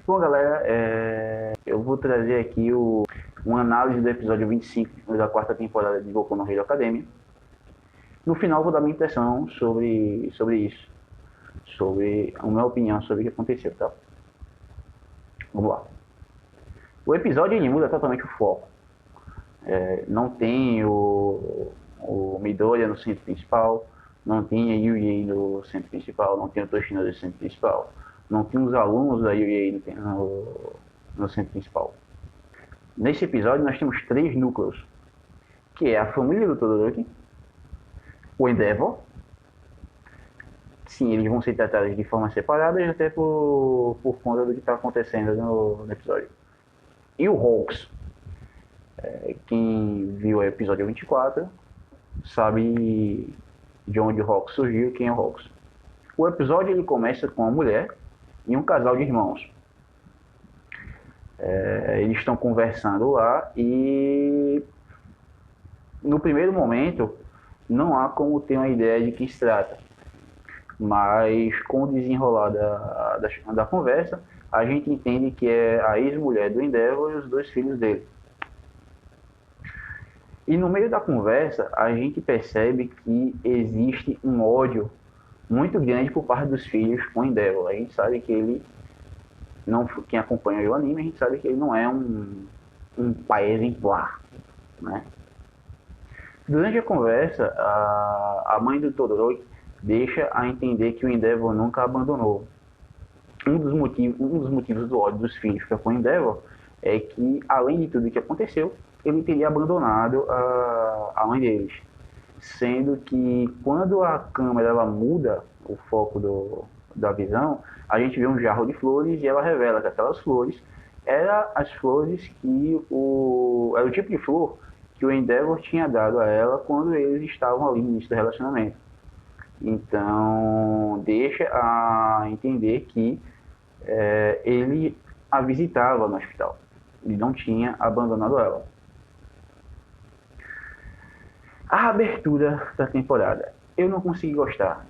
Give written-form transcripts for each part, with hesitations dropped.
Bom, galera, eu vou trazer aqui uma análise do episódio 25 da quarta temporada de Boku no Hero Academia. No final, eu vou dar minha impressão sobre isso, sobre a minha opinião sobre o que aconteceu, tá? Vamos lá. O episódio ele muda totalmente o foco. Não tem o Midoriya no centro principal, não tem a Yui no centro principal, não tem o Toshinori no centro principal, não tem os alunos da Yui no centro principal. Nesse episódio nós temos 3 núcleos, que é a família do Todoroki, o Endeavor. Sim, eles vão ser tratados de forma separada, até por conta do que está acontecendo no episódio. E o Hawks. Quem viu o episódio 24 sabe de onde o Hawks surgiu e quem é o Hawks. O episódio ele começa com uma mulher e um casal de irmãos. Eles estão conversando lá e no primeiro momento não há como ter uma ideia de que se trata, mas com o desenrolar da conversa a gente entende que é a ex-mulher do Endeavor e os 2 filhos dele. E no meio da conversa a gente percebe que existe um ódio muito grande por parte dos filhos com o Endeavor. A gente sabe que ele não, quem acompanha o anime, a gente sabe que ele não é um pai exemplar, né? Durante a conversa, a mãe do Todoroki deixa a entender que o Endeavor nunca abandonou. Um dos motivos do ódio dos filhos com o Endeavor é que, além de tudo que aconteceu, ele teria abandonado a mãe deles. Sendo que, quando a câmera ela muda o foco da visão, a gente vê um jarro de flores e ela revela que aquelas flores eram as flores que era o tipo de flor que o Endeavor tinha dado a ela quando eles estavam ali no início do relacionamento. Então, deixa a entender que ele a visitava no hospital. Ele não tinha abandonado ela. A abertura da temporada. Eu não consegui gostar.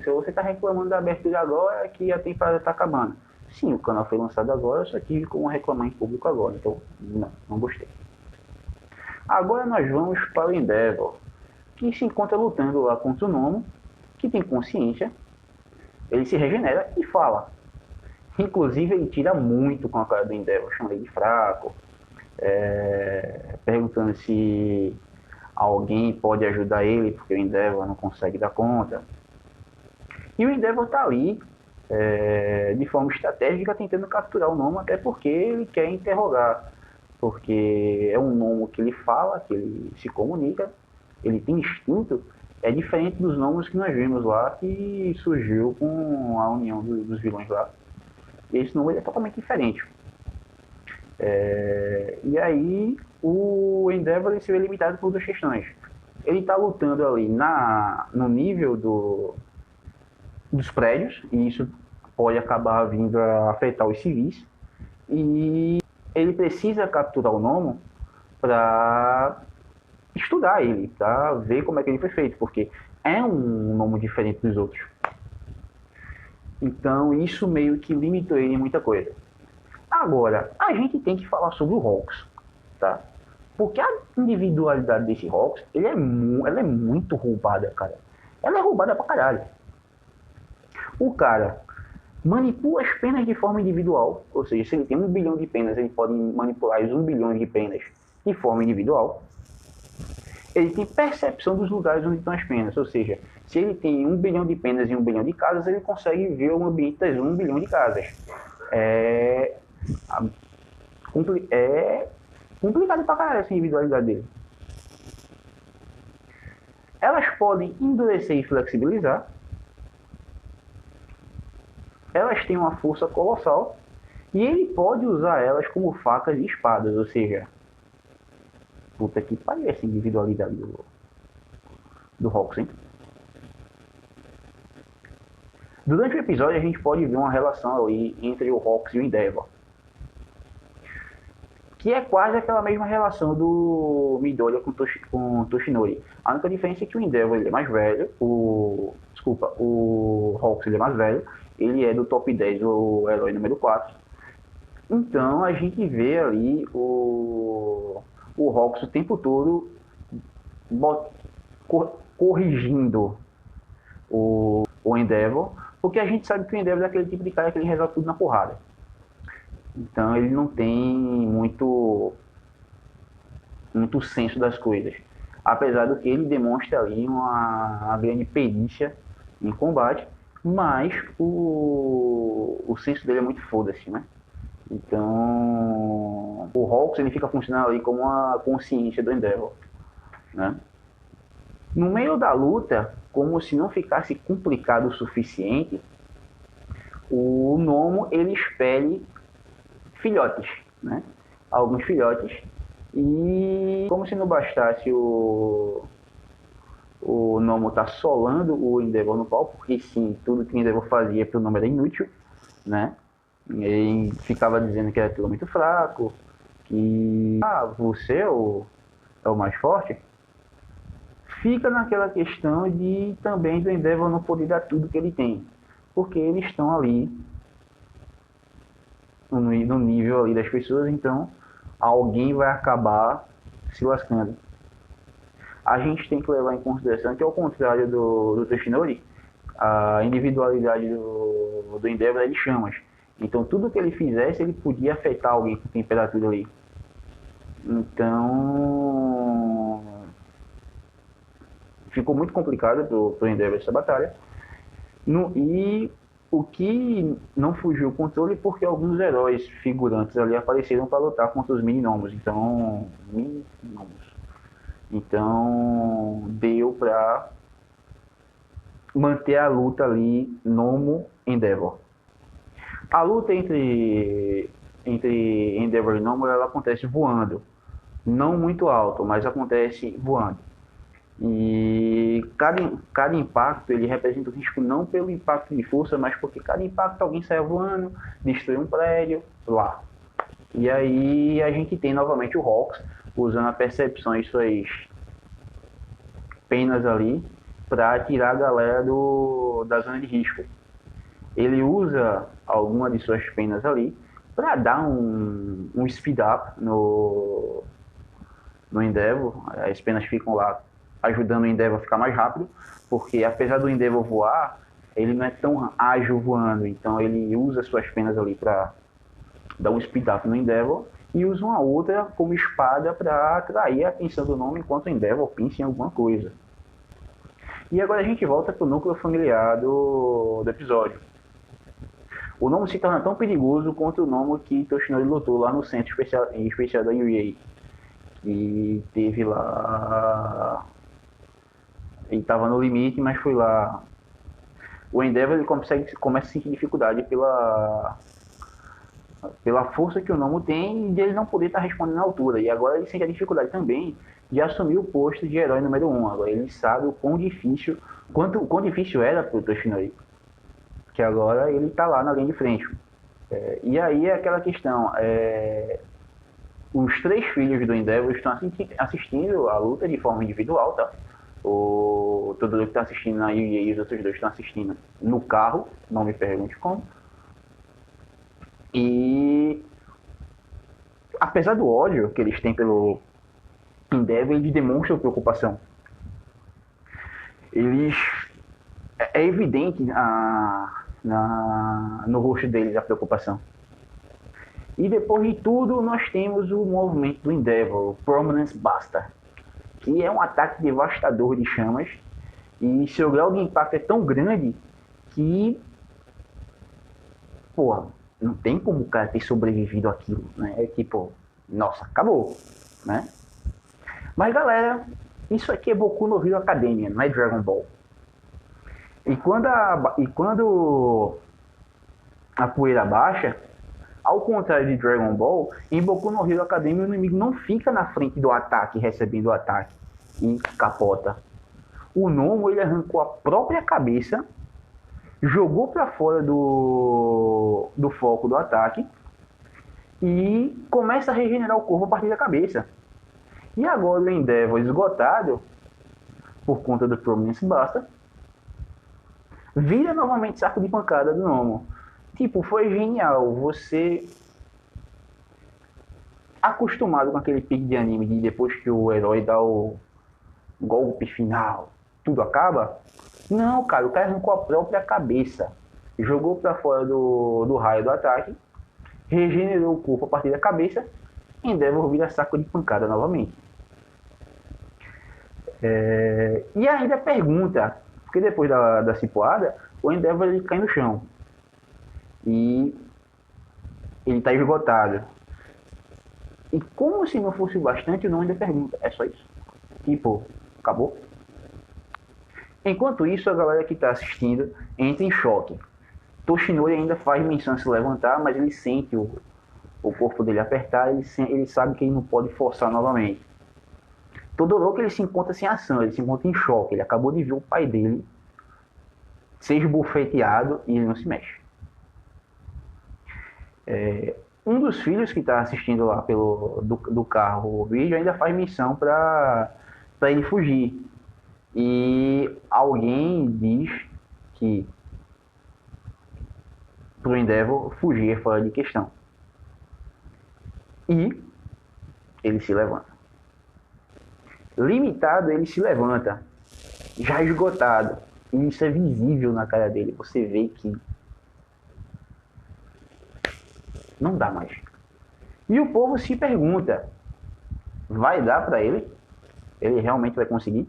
Se você está reclamando da abertura agora, que a temporada está acabando. Sim, o canal foi lançado agora, só tive como reclamar em público agora. Então, não gostei. Agora nós vamos para o Endeavor, que se encontra lutando lá contra o Nomo, que tem consciência. Ele se regenera e fala. Inclusive, ele tira muito com a cara do Endeavor, chama ele de fraco, perguntando se alguém pode ajudar ele, porque o Endeavor não consegue dar conta. E o Endeavor está ali, de forma estratégica, tentando capturar o Nomo, até porque ele quer interrogar. Porque é um Nomo que ele fala, que ele se comunica, ele tem instinto, é diferente dos Nomos que nós vimos lá, que surgiu com a união dos vilões lá. Esse Nomo ele é totalmente diferente. E aí o Endeavor ele se vê limitado por 2 questões. Ele está lutando ali no nível dos prédios, e isso pode acabar vindo a afetar os civis, e ele precisa capturar o Nomo para estudar ele, para ver como é que ele foi feito, porque é um Nomo diferente dos outros. Então isso meio que limitou ele em muita coisa. Agora, a gente tem que falar sobre o Hawks, tá? Porque a individualidade desse Hawks, ela é muito roubada, cara. Ela é roubada pra caralho. O cara manipula as penas de forma individual, ou seja, se ele tem 1 bilhão de penas, ele pode manipular os 1 bilhão de penas de forma individual. Ele tem percepção dos lugares onde estão as penas, ou seja, se ele tem 1 bilhão de penas e 1 bilhão de casas, ele consegue ver o ambiente das 1 bilhão de casas. É complicado pra caralho essa individualidade dele. Elas podem endurecer e flexibilizar. Elas têm uma força colossal. E ele pode usar elas como facas e espadas, ou seja, puta que pariu essa individualidade do Hawks, hein? Durante o episódio a gente pode ver uma relação ali entre o Hawks e o Endeavor, que é quase aquela mesma relação do Midoriya com Toshinori. A única diferença é que o Endeavor ele é mais velho, o Hawks ele é mais velho, ele é do top 10 o herói número 4, Então a gente vê ali o Rox o tempo todo corrigindo o Endeavor, porque a gente sabe que o Endeavor é aquele tipo de cara que ele resolve tudo na porrada. Então ele não tem muito senso das coisas. Apesar do que ele demonstra ali uma grande perícia em combate, mas o senso dele é muito foda-se, né? Então o Hawks ele fica funcionando ali como uma consciência do Endeavor, né? No meio da luta, como se não ficasse complicado o suficiente, o Nomo ele expele filhotes, né? Alguns filhotes. E como se não bastasse o Nomo tá solando o Endeavor no pau, porque sim, tudo que o Endeavor fazia pro Nomo era inútil, né? Ele ficava dizendo que era aquilo muito fraco, que você é o mais forte. Fica naquela questão de também do Endeavor não poder dar tudo que ele tem, porque eles estão ali no nível ali das pessoas, então alguém vai acabar se lascando. A gente tem que levar em consideração que, ao contrário do Toshinori, a individualidade do Endeavor é de chamas. Então tudo que ele fizesse, ele podia afetar alguém com temperatura ali. Então ficou muito complicado pro Endeavor essa batalha. E o que não fugiu o controle porque alguns heróis figurantes ali apareceram para lutar contra os mini-gnomos. Então deu para manter a luta ali Nomo Endeavor. A luta entre Endeavor e Nomo ela acontece voando. Não muito alto, mas acontece voando. E cada impacto ele representa o risco não pelo impacto de força, mas porque cada impacto alguém sai voando, destrói um prédio lá. E aí a gente tem novamente o Hawks usando a percepção e suas penas ali para tirar a galera da zona de risco. Ele usa alguma de suas penas ali para dar um speed up no Endeavor. As penas ficam lá ajudando o Endeavor a ficar mais rápido, porque apesar do Endeavor voar, ele não é tão ágil voando, então ele usa suas penas ali para dar um speed up no Endeavor e usa uma outra como espada para atrair a atenção do nome enquanto o Endeavor pensa em alguma coisa. E agora a gente volta para o núcleo familiar do episódio. O Nomo se torna tão perigoso quanto o Nomo que Toshinori lutou lá no centro especial da UEA. E teve lá... Ele estava no limite, mas foi lá. O Endeavor ele começa a sentir dificuldade pela força que o Nomo tem e de ele não poder estar respondendo à altura. E agora ele sente a dificuldade também de assumir o posto de herói número 1. Agora ele sabe o quão difícil era para o Toshinori. Que agora ele está lá na linha de frente. E aí é aquela questão. Os 3 filhos do Endeavor estão assistindo a luta de forma individual, tá? O Todoroki está assistindo na UEA e os outros 2 estão assistindo no carro, não me pergunte como. E apesar do ódio que eles têm pelo Endeavor, eles demonstram preocupação. É evidente no rosto deles a preocupação. E depois de tudo, nós temos o movimento do Endeavor, o Prominence Buster, que é um ataque devastador de chamas. E seu grau de impacto é tão grande que, porra, não tem como o cara ter sobrevivido àquilo, né? É tipo, nossa, acabou, né? Mas galera, isso aqui é Boku no Hero Academia, não é Dragon Ball. E quando a poeira baixa, ao contrário de Dragon Ball, em Boku no Hero Academia o inimigo não fica na frente do ataque, recebendo o ataque e capota. O Nomo ele arrancou a própria cabeça, jogou para fora do foco do ataque e começa a regenerar o corpo a partir da cabeça. E agora o Endeavor esgotado por conta do Prominence Buster vira novamente saco de pancada do Nomo. Tipo, foi genial. Você acostumado com aquele pique de anime de depois que o herói dá o golpe final, tudo acaba. Não, cara, o cara arrancou a própria cabeça, jogou para fora do raio do ataque, regenerou o corpo a partir da cabeça e Endeavor vira saco de pancada novamente. E ainda pergunta, porque depois da cipoada, o Endeavor ele cai no chão e ele está esgotado. E como se não fosse bastante, o nome ainda pergunta, é só isso? Tipo, acabou? Enquanto isso, a galera que está assistindo entra em choque. Toshinori ainda faz menção a se levantar, mas ele sente o corpo dele apertar, ele sabe que ele não pode forçar novamente. Todoroki ele se encontra sem ação, ele se encontra em choque, ele acabou de ver o pai dele ser esbofeteado e ele não se mexe. Um dos filhos que está assistindo lá do carro o vídeo ainda faz missão para ele fugir. E alguém diz que pro Endeavor fugir é fora de questão. E ele se levanta. Limitado, ele se levanta, já esgotado. E isso é visível na cara dele. Você vê que não dá mais. E o povo se pergunta, vai dar para ele? Ele realmente vai conseguir?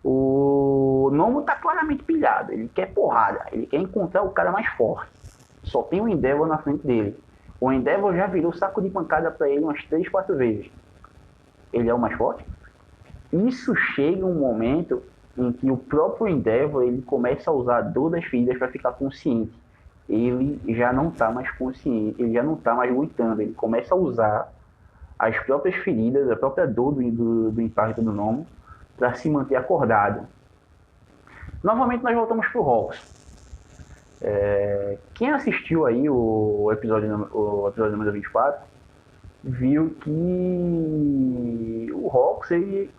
O Nomo tá claramente pilhado, ele quer porrada, ele quer encontrar o cara mais forte. Só tem o Endeavor na frente dele. O Endeavor já virou saco de pancada para ele umas 3, 4 vezes. Ele é o mais forte? Isso chega um momento em que o próprio Endeavor ele começa a usar a dor das feridas para ficar consciente. Ele já não está mais consciente, ele já não está mais aguentando. Ele começa a usar as próprias feridas, a própria dor do impacto do Nomo para se manter acordado. Novamente nós voltamos para o Hawks. Quem assistiu aí o episódio número 24 viu que o Hawks ele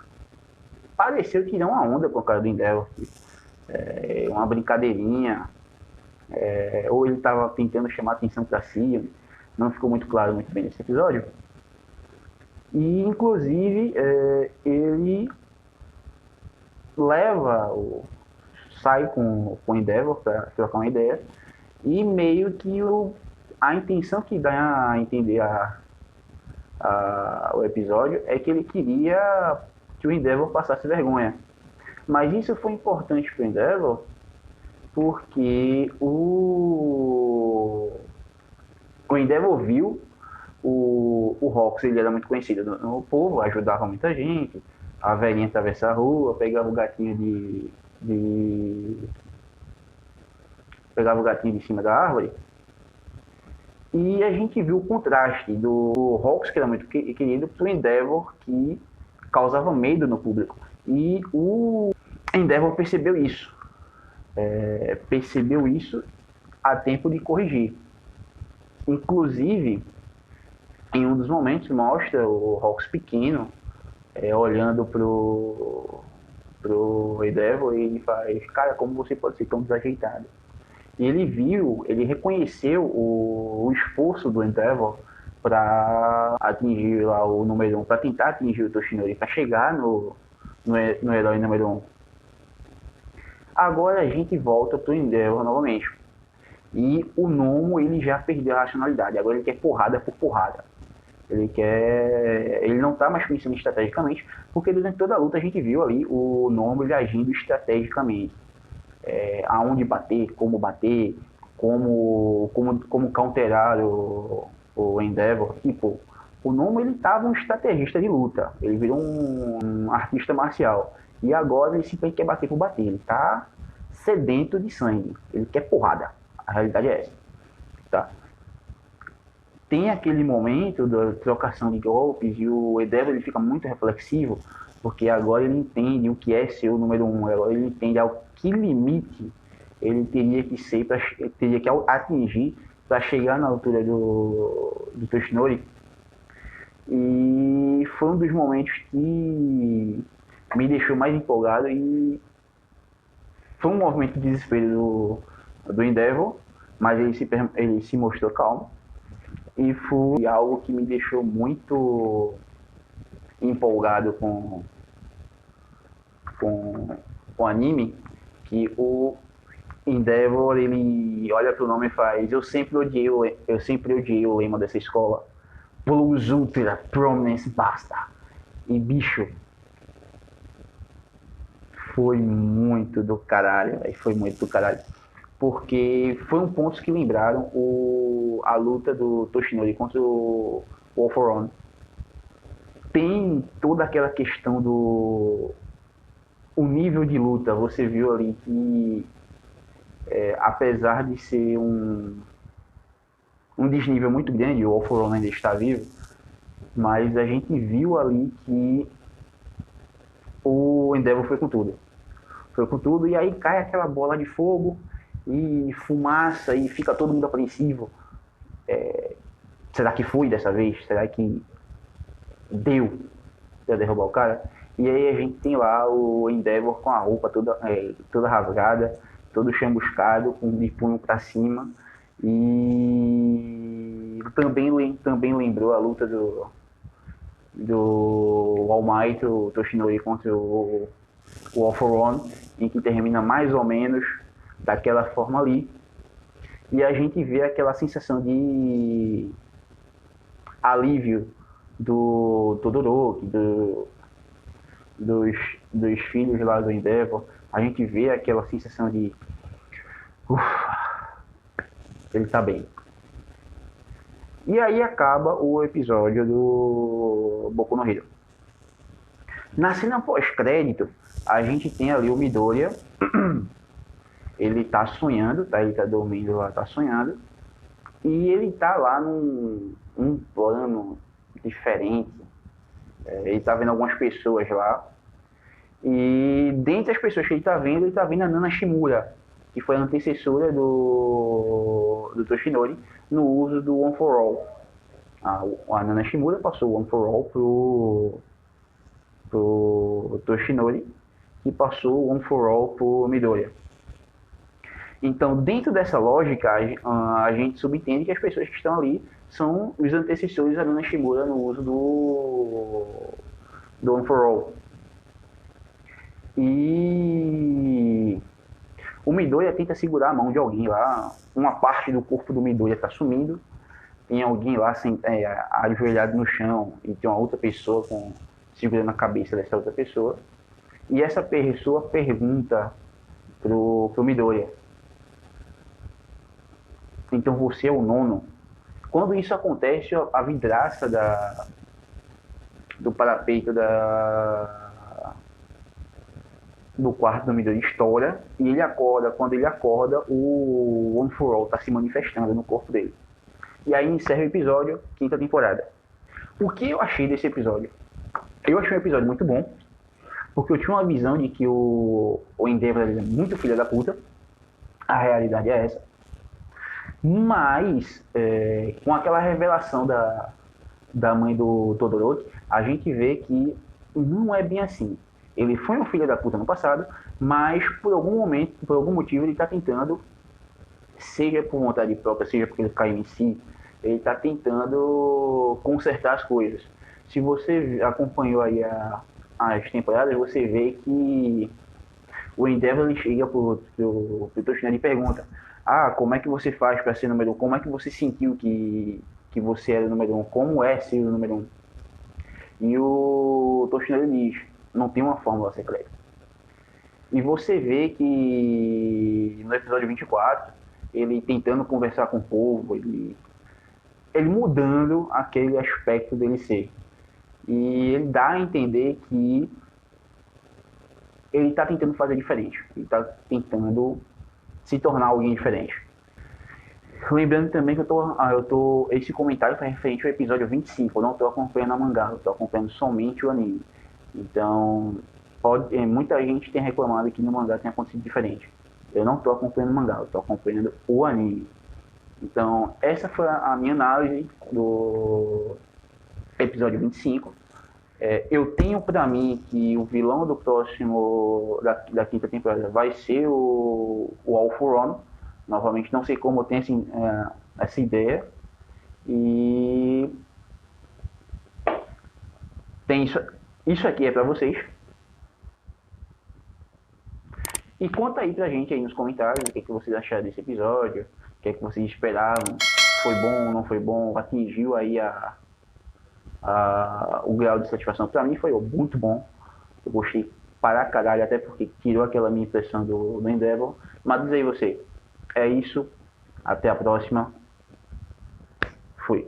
pareceu tirar uma onda com a cara do Endeavor. Uma brincadeirinha. Ou ele estava tentando chamar atenção para si. Não ficou muito claro muito bem nesse episódio. E inclusive ele sai com o Endeavor para trocar uma ideia e meio que a intenção que dá a entender o episódio é que ele queria que o Endeavor passasse vergonha. Mas isso foi importante para o Endeavor porque o Endeavor viu o Hawks, ele era muito conhecido no povo, ajudava muita gente, a velhinha atravessar a rua, pegava o gatinho de cima da árvore. E a gente viu o contraste do Hawks, que era muito querido, pro Endeavor, que causava medo no público. E o Endeavor percebeu isso. Percebeu isso a tempo de corrigir. Inclusive, em um dos momentos, mostra o Hawks pequeno, olhando pro Endeavor, e ele faz, cara, como você pode ser tão desajeitado? E ele reconheceu o esforço do Endeavor para atingir lá o número 1, para tentar atingir o Toshinori, para chegar no herói número 1. Agora a gente volta pro Endeavor novamente. E o Nomo ele já perdeu a racionalidade, agora ele quer porrada por porrada. Ele não está mais pensando estrategicamente, porque durante toda a luta a gente viu ali o Nomo ele agindo estrategicamente. Aonde bater, como counterar o Endeavor. Tipo, o Nomo ele estava um estrategista de luta, ele virou um artista marcial. E agora ele simplesmente quer bater por bater, ele está sedento de sangue, ele quer porrada. A realidade é essa. Tá? Tem aquele momento da trocação de golpes e o Endeavor ele fica muito reflexivo, porque agora ele entende o que é ser o número 1, agora ele entende ao que limite ele teria que atingir para chegar na altura do Toshinori. E foi um dos momentos que me deixou mais empolgado e foi um movimento de desespero do Endeavor, mas ele se mostrou calmo. E foi algo que me deixou muito empolgado com o anime, que o Endeavor, ele olha pro nome e faz: eu sempre odiei o lema dessa escola, Plus Ultra Prominence Basta. E bicho, foi muito do caralho, véio, foi muito do caralho. Porque foi um ponto que lembraram a luta do Toshinori contra o All For One. Tem toda aquela questão do o nível de luta. Você viu ali que, apesar de ser um desnível muito grande, o All For One ainda está vivo, mas a gente viu ali que o Endeavor foi com tudo. Foi com tudo, e aí cai aquela bola de fogo e fumaça e fica todo mundo apreensivo. Será que foi dessa vez? Será que deu pra derrubar o cara? E aí a gente tem lá o Endeavor com a roupa toda rasgada, todo chamuscado, com de punho pra cima. E também lembrou a luta do All Might, o Toshinori contra o All For One, em que termina mais ou menos daquela forma ali. E a gente vê aquela sensação de alívio do Todoroki, dos, dos filhos lá do Endeavor. A gente vê aquela sensação de ele tá bem. E aí acaba o episódio do Boku no Hero. Na cena pós-crédito, a gente tem ali o Midoriya. Ele tá sonhando, tá? Ele tá dormindo lá, tá sonhando. E ele tá lá num plano diferente. Ele tá vendo algumas pessoas lá. E dentre as pessoas que ele tá vendo a Nana Shimura, que foi a antecessora do Toshinori no uso do One for All. A Nana Shimura passou o One for All pro Toshinori, que passou o One for All pro Midoriya. Então, dentro dessa lógica, a gente subentende que as pessoas que estão ali são os antecessores da Nana Shimura no uso do One for All. E o Midoriya tenta segurar a mão de alguém lá, uma parte do corpo do Midoriya está sumindo, tem alguém lá ajoelhado no chão e tem uma outra pessoa segurando a cabeça dessa outra pessoa. E essa pessoa pergunta pro Midoriya: então você é o nono? Quando isso acontece, a vidraça do parapeito do quarto do Midori estoura e ele acorda. Quando ele acorda, o One for All está se manifestando no corpo dele. E aí encerra o episódio, quinta temporada. O que eu achei desse episódio? Eu achei um episódio muito bom, porque eu tinha uma visão de que o Endeavor é muito filho da puta. A realidade é essa. Mas, com aquela revelação da mãe do Todoroki, a gente vê que não é bem assim. Ele foi um filho da puta no passado, mas por algum motivo ele está tentando, seja por vontade própria, seja porque ele caiu em si, ele está tentando consertar as coisas. Se você acompanhou aí as temporadas, você vê que o Endeavor ele chega pro Toshinori e pergunta: como é que você faz para ser número 1? Como é que você sentiu que você era o número 1? Como é ser o número 1? E o Toshinori diz: não tem uma fórmula secreta. E você vê que no episódio 24, ele tentando conversar com o povo, ele mudando aquele aspecto dele ser. E ele dá a entender que ele está tentando fazer diferente. Ele está tentando se tornar alguém diferente. Lembrando também que esse comentário foi referente ao episódio 25. Eu não estou acompanhando a mangá, eu estou acompanhando somente o anime. Então, muita gente tem reclamado que no mangá tem acontecido diferente. Eu não estou acompanhando o mangá, eu estou acompanhando o anime. Então, essa foi a minha análise do episódio 25. Eu tenho para mim que o vilão do próximo, da quinta temporada, vai ser o All For One. Novamente, não sei como eu tenho essa ideia. E tem isso aqui é para vocês. E conta aí pra gente aí nos comentários o que, que vocês acharam desse episódio, o que, é que vocês esperavam, foi bom, não foi bom, atingiu aí o grau de satisfação. Pra mim foi muito bom, eu gostei para caralho, até porque tirou aquela minha impressão do Endeavor. Mas diz aí você, é isso, até a próxima, fui.